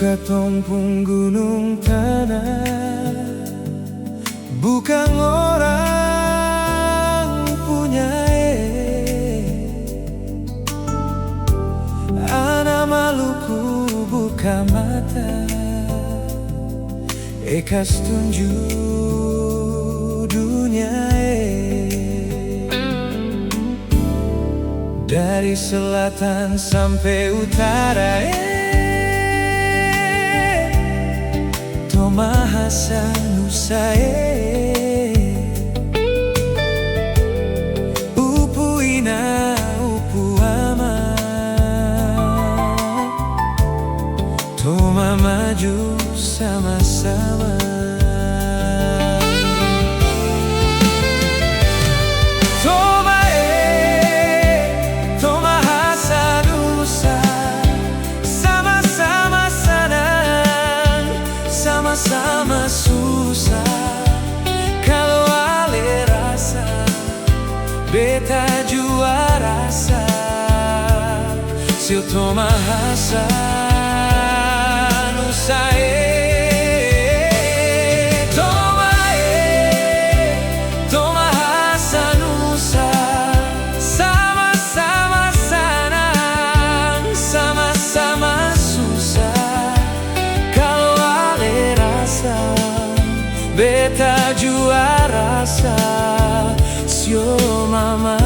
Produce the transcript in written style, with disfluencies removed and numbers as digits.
Suka tumpung gunung tanah, bukan orang punya Anak Maluku buka mata, ekas tunjuk dunia dari selatan sampai utara Tomahasa Nusa Upu ina upu ama Toma maju sama-sama. Tomahasa Nusa, sama-sama senang, sama-sama susah. Kalau ale rasa, beta jua rasa. Seu Tomahasa Nusa Tomahasa Nusa, sama-sama senang, sama-sama susah. Kalau ale rasa, beta jua rasa. Sio mama